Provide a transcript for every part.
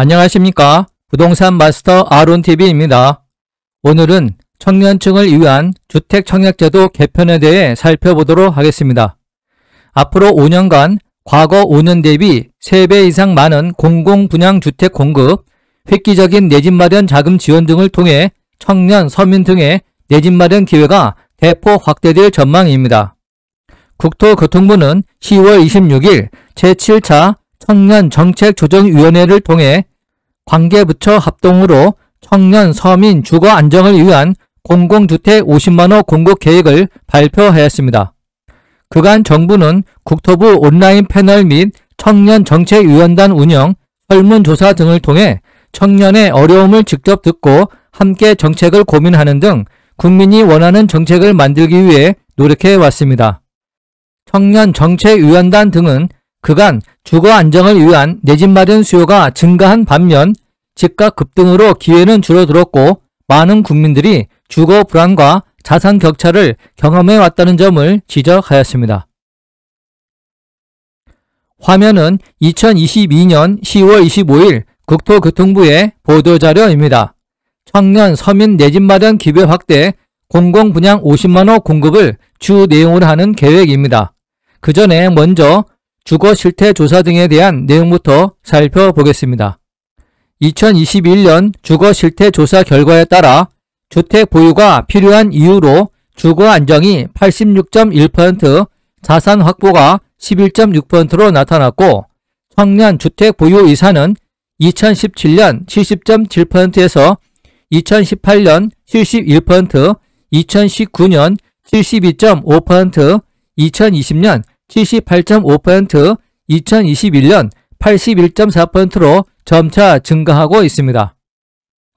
안녕하십니까. 부동산 마스터 아론TV입니다. 오늘은 청년층을 위한 주택청약제도 개편에 대해 살펴보도록 하겠습니다. 앞으로 5년간 과거 5년 대비 3배 이상 많은 공공분양주택 공급, 획기적인 내집 마련 자금 지원 등을 통해 청년, 서민 등의 내집 마련 기회가 대폭 확대될 전망입니다. 국토교통부는 10월 26일 제7차 청년정책조정위원회를 통해 관계부처 합동으로 청년, 서민 주거 안정을 위한 공공주택 50만호 공급 계획을 발표하였습니다. 그간 정부는 국토부 온라인 패널 및 청년정책위원단 운영, 설문조사 등을 통해 청년의 어려움을 직접 듣고 함께 정책을 고민하는 등 국민이 원하는 정책을 만들기 위해 노력해 왔습니다. 청년정책위원단 등은 그간 주거 안정을 위한 내집 마련 수요가 증가한 반면 집값 급등으로 기회는 줄어들었고 많은 국민들이 주거 불안과 자산 격차를 경험해 왔다는 점을 지적하였습니다. 화면은 2022년 10월 25일 국토교통부의 보도자료입니다. 청년, 서민 내집 마련 기회 확대, 공공분양 50만호 공급을 주 내용으로 하는 계획입니다. 그 전에 먼저 주거 실태 조사 등에 대한 내용부터 살펴보겠습니다. 2021년 주거 실태 조사 결과에 따라 주택 보유가 필요한 이유로 주거 안정이 86.1%, 자산 확보가 11.6%로 나타났고 청년 주택 보유 이사는 2017년 70.7%에서 2018년 71%, 2019년 72.5%, 2020년 78.5%, 2021년 81.4%로 점차 증가하고 있습니다.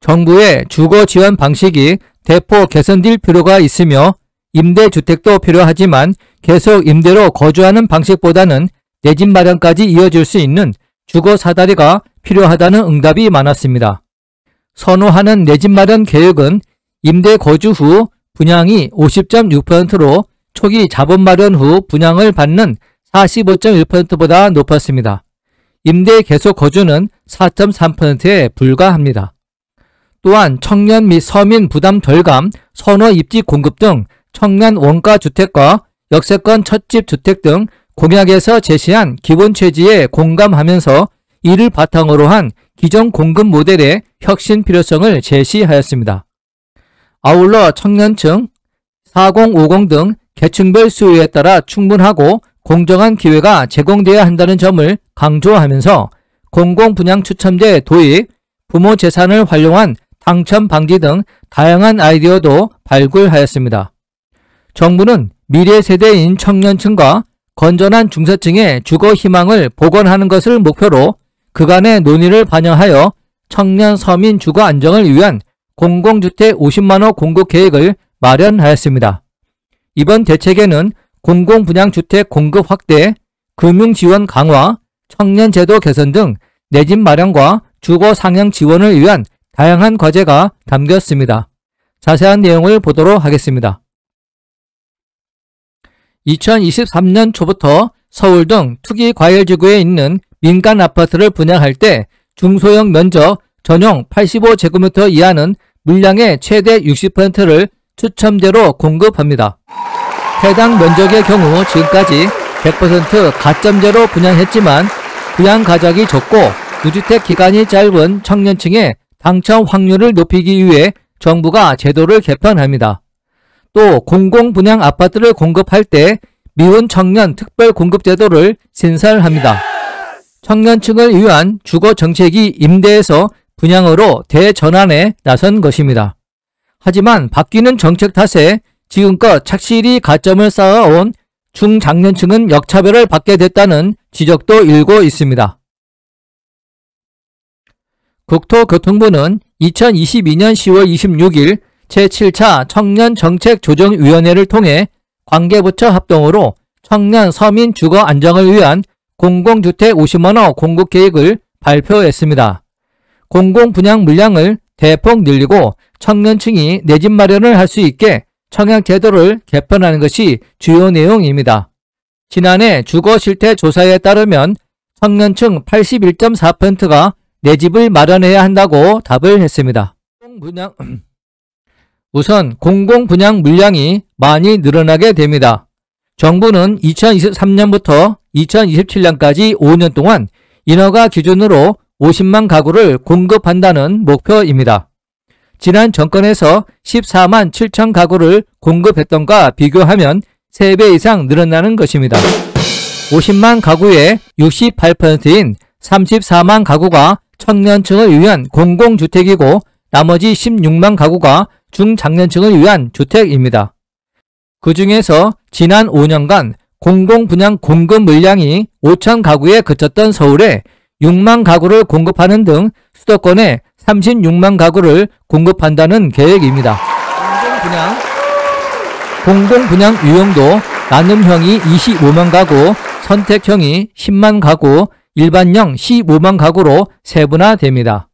정부의 주거 지원 방식이 대폭 개선될 필요가 있으며 임대주택도 필요하지만 계속 임대로 거주하는 방식보다는 내집 마련까지 이어질 수 있는 주거 사다리가 필요하다는 응답이 많았습니다. 선호하는 내집 마련 계획은 임대 거주 후 분양이 50.6%로 초기 자본 마련 후 분양을 받는 45.1%보다 높았습니다. 임대 계속 거주는 4.3%에 불과합니다. 또한 청년 및 서민 부담 덜감, 선호 입지 공급 등 청년 원가 주택과 역세권 첫집 주택 등 공약에서 제시한 기본 취지에 공감하면서 이를 바탕으로 한 기존 공급 모델의 혁신 필요성을 제시하였습니다. 아울러 청년층, 4050 등 계층별 수요에 따라 충분하고 공정한 기회가 제공되어야 한다는 점을 강조하면서 공공분양 추첨제 도입, 부모 재산을 활용한 당첨 방지 등 다양한 아이디어도 발굴하였습니다. 정부는 미래 세대인 청년층과 건전한 중서층의 주거 희망을 복원하는 것을 목표로 그간의 논의를 반영하여 청년 서민 주거 안정을 위한 공공주택 50만호 공급 계획을 마련하였습니다. 이번 대책에는 공공분양주택 공급 확대, 금융지원 강화, 청년제도 개선 등 내집 마련과 주거 상향 지원을 위한 다양한 과제가 담겼습니다. 자세한 내용을 보도록 하겠습니다. 2023년 초부터 서울 등 투기과열지구에 있는 민간 아파트를 분양할 때 중소형 면적 전용 85제곱미터 이하는 물량의 최대 60%를 추첨제로 공급합니다. 해당 면적의 경우 지금까지 100% 가점제로 분양했지만 분양 가격이 적고 무주택 기간이 짧은 청년층의 당첨 확률을 높이기 위해 정부가 제도를 개편합니다. 또 공공분양 아파트를 공급할 때 미혼 청년 특별 공급 제도를 신설합니다. 청년층을 위한 주거 정책이 임대에서 분양으로 대전환에 나선 것입니다. 하지만 바뀌는 정책 탓에 지금껏 착실히 가점을 쌓아온 중장년층은 역차별을 받게 됐다는 지적도 일고 있습니다. 국토교통부는 2022년 10월 26일 제7차 청년정책조정위원회를 통해 관계부처 합동으로 청년 서민 주거 안정을 위한 공공주택 50만호 공급 계획을 발표했습니다. 공공분양 물량을 대폭 늘리고 청년층이 내집 마련을 할 수 있게 청약제도를 개편하는 것이 주요 내용입니다. 지난해 주거실태 조사에 따르면 청년층 81.4%가 내 집을 마련해야 한다고 답을 했습니다. 우선 공공분양 물량이 많이 늘어나게 됩니다. 정부는 2023년부터 2027년까지 5년 동안 인허가 기준으로 50만 가구를 공급한다는 목표입니다. 지난 정권에서 14만 7천 가구를 공급했던가 비교하면 3배 이상 늘어나는 것입니다. 50만 가구의 68%인 34만 가구가 청년층을 위한 공공주택이고 나머지 16만 가구가 중장년층을 위한 주택입니다. 그 중에서 지난 5년간 공공분양 공급 물량이 5천 가구에 그쳤던 서울에 6만 가구를 공급하는 등 수도권에 36만 가구를 공급한다는 계획입니다. 공공분양 유형도 나눔형이 25만 가구, 선택형이 10만 가구, 일반형 15만 가구로 세분화됩니다.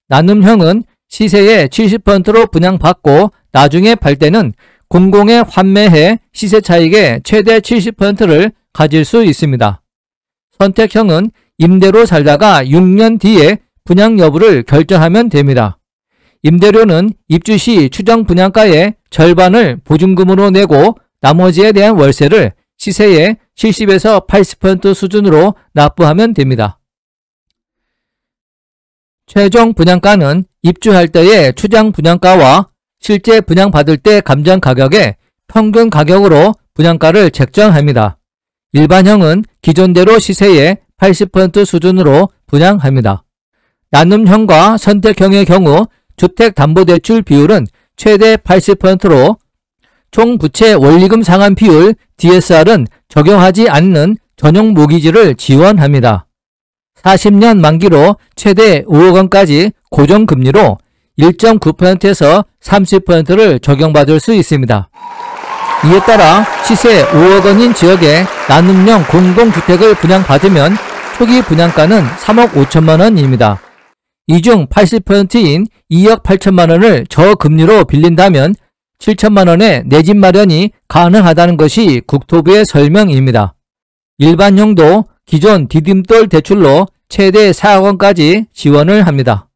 나눔형은 시세의 70%로 분양받고 나중에 팔 때는 공공에 환매해 시세 차익의 최대 70%를 가질 수 있습니다. 선택형은 임대로 살다가 6년 뒤에 분양 여부를 결정하면 됩니다. 임대료는 입주 시 추정 분양가의 절반을 보증금으로 내고 나머지에 대한 월세를 시세의 70에서 80% 수준으로 납부하면 됩니다. 최종 분양가는 입주할 때의 추정 분양가와 실제 분양받을 때 감정 가격의 평균 가격으로 분양가를 책정합니다. 일반형은 기존대로 시세의 80% 수준으로 분양합니다. 나눔형과 선택형의 경우 주택담보대출 비율은 최대 80%로 총부채 원리금 상환 비율 DSR은 적용하지 않는 전용 모기지를 지원합니다. 40년 만기로 최대 5억 원까지 고정금리로 1.9%에서 30%를 적용받을 수 있습니다. 이에 따라 시세 5억 원인 지역에 나눔형 공공주택을 분양받으면 초기 분양가는 3억 5천만 원입니다. 이 중 80%인 2억 8천만 원을 저금리로 빌린다면 7천만 원의 내 집 마련이 가능하다는 것이 국토부의 설명입니다. 일반형도 기존 디딤돌 대출로 최대 4억 원까지 지원을 합니다.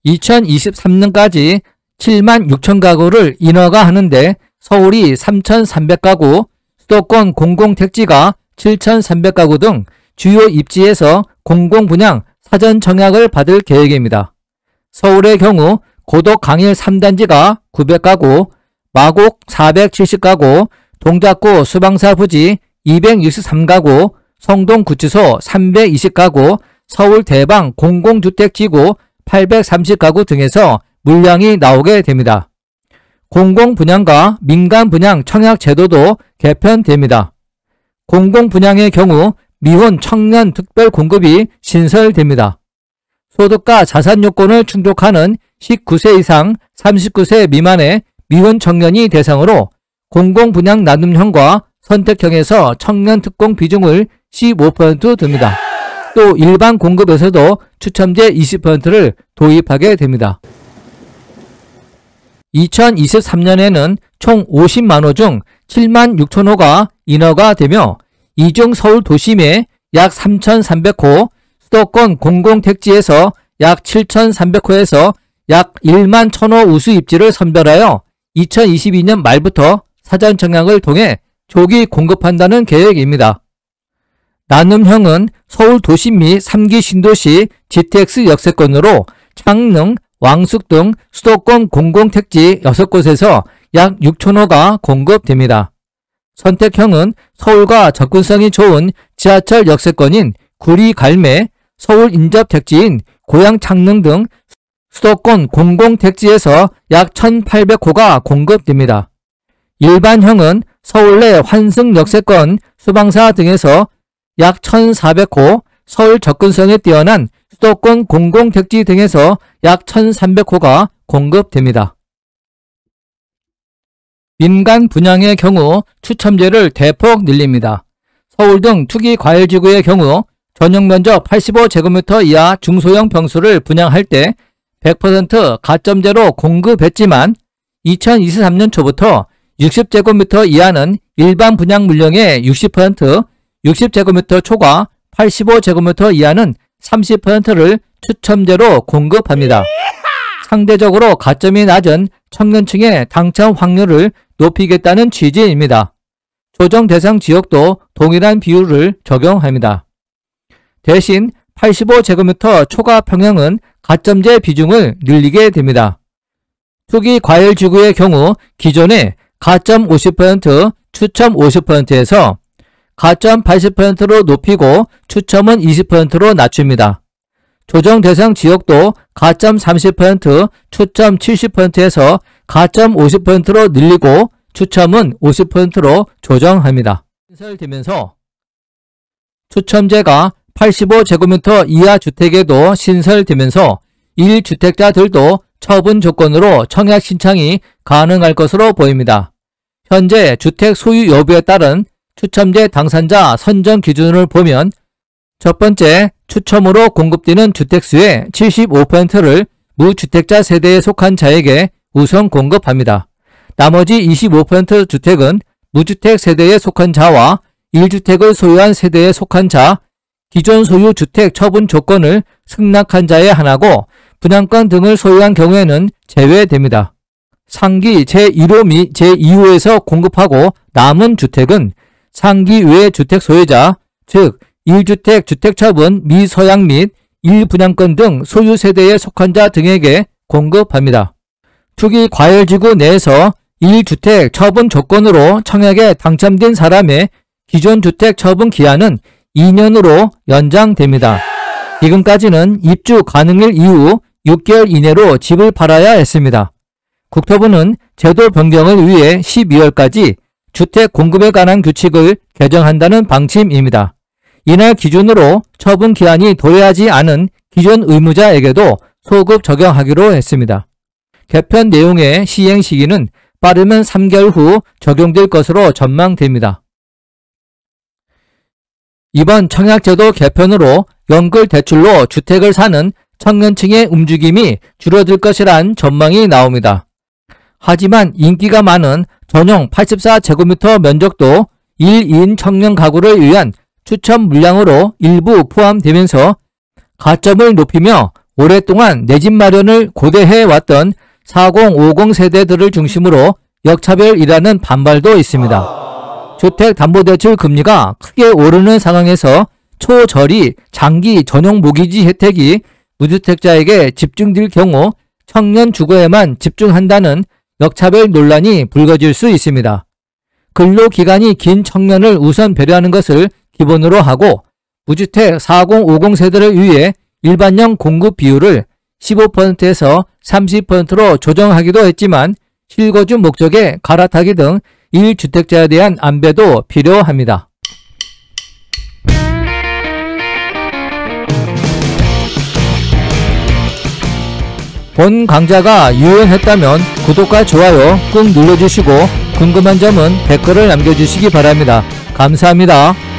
2023년까지 7만 6천 가구를 인허가 하는데 서울이 3,300가구, 수도권 공공택지가 7,300가구 등 주요 입지에서 공공분양 사전 청약을 받을 계획입니다. 서울의 경우 고덕 강일 3단지가 900가구, 마곡 470가구, 동작구 수방사 부지 263가구, 성동 구치소 320가구, 서울 대방 공공주택지구 830가구 등에서 물량이 나오게 됩니다. 공공분양과 민간분양 청약제도도 개편됩니다. 공공분양의 경우 미혼 청년 특별공급이 신설됩니다. 소득과 자산 요건을 충족하는 19세 이상 39세 미만의 미혼 청년이 대상으로 공공분양 나눔형과 선택형에서 청년 특공 비중을 15% 둡니다. 또 일반 공급에서도 추첨제 20%를 도입하게 됩니다. 2023년에는 총 50만 호 중 7만 6천 호가 인허가 되며 이 중 서울 도심에 약 3,300호, 수도권 공공택지에서 약 7,300호에서 약 1만 1,000호 우수 입지를 선별하여 2022년 말부터 사전 청약을 통해 조기 공급한다는 계획입니다. 나눔형은 서울 도심 및 3기 신도시 GTX 역세권으로 창릉, 왕숙 등 수도권 공공택지 6곳에서 약 6,000호가 공급됩니다. 선택형은 서울과 접근성이 좋은 지하철 역세권인 구리 갈매, 서울 인접 택지인 고양 창릉 등 수도권 공공택지에서 약 1,800호가 공급됩니다. 일반형은 서울 내 환승 역세권, 수방사 등에서 약 1,400호, 서울 접근성에 뛰어난 수도권 공공택지 등에서 약 1,300호가 공급됩니다. 민간 분양의 경우 추첨제를 대폭 늘립니다. 서울 등 투기 과열지구의 경우 전용 면적 85제곱미터 이하 중소형 평수를 분양할 때 100% 가점제로 공급했지만 2023년 초부터 60제곱미터 이하는 일반 분양 물량의 60%, 60제곱미터 초과 85제곱미터 이하는 30%를 추첨제로 공급합니다. 상대적으로 가점이 낮은 청년층의 당첨 확률을 높이겠다는 취지입니다. 조정 대상 지역도 동일한 비율을 적용합니다. 대신 85제곱미터 초과 평형은 가점제 비중을 늘리게 됩니다. 투기 과열 지구의 경우 기존의 가점 50%, 추첨 50%에서 가점 80%로 높이고 추첨은 20%로 낮춥니다. 조정 대상 지역도 가점 30%, 추첨 70%에서 가점 50%로 늘리고 추첨은 50%로 조정합니다. 신설되면서 추첨제가 85제곱미터 이하 주택에도 신설되면서 1주택자들도 처분 조건으로 청약 신청이 가능할 것으로 보입니다. 현재 주택 소유 여부에 따른 추첨제 당선자 선정 기준을 보면 첫 번째, 추첨으로 공급되는 주택수의 75%를 무주택자 세대에 속한 자에게 우선 공급합니다. 나머지 25% 주택은 무주택 세대에 속한 자와 1주택을 소유한 세대에 속한 자, 기존 소유 주택 처분 조건을 승낙한 자에 한하고 분양권 등을 소유한 경우에는 제외됩니다. 상기 제1호 및 제2호에서 공급하고 남은 주택은 상기 외 주택 소유자, 즉 1주택 주택처분 미서양 및 1분양권 등 소유 세대에 속한 자 등에게 공급합니다. 투기 과열지구 내에서 1주택 처분 조건으로 청약에 당첨된 사람의 기존 주택 처분 기한은 2년으로 연장됩니다. 지금까지는 입주 가능일 이후 6개월 이내로 집을 팔아야 했습니다. 국토부는 제도 변경을 위해 12월까지 주택 공급에 관한 규칙을 개정한다는 방침입니다. 이날 기준으로 처분 기한이 도래하지 않은 기존 의무자에게도 소급 적용하기로 했습니다. 개편 내용의 시행 시기는 빠르면 3개월 후 적용될 것으로 전망됩니다. 이번 청약제도 개편으로 연끌대출로 주택을 사는 청년층의 움직임이 줄어들 것이란 전망이 나옵니다. 하지만 인기가 많은 전용 84제곱미터 면적도 1인 청년 가구를 위한 추첨 물량으로 일부 포함되면서 가점을 높이며 오랫동안 내 집 마련을 고대해왔던 4050 세대들을 중심으로 역차별이라는 반발도 있습니다. 주택담보대출 금리가 크게 오르는 상황에서 초저리 장기 전용 모기지 혜택이 무주택자에게 집중될 경우 청년 주거에만 집중한다는 역차별 논란이 불거질 수 있습니다. 근로기간이 긴 청년을 우선 배려하는 것을 기본으로 하고 무주택 4050 세대를 위해 일반형 공급 비율을 15%에서 30%로 조정하기도 했지만 실거주 목적에 갈아타기 등 1주택자에 대한 안배도 필요합니다. 본 강좌가 유용했다면 구독과 좋아요 꾹 눌러주시고 궁금한 점은 댓글을 남겨주시기 바랍니다. 감사합니다.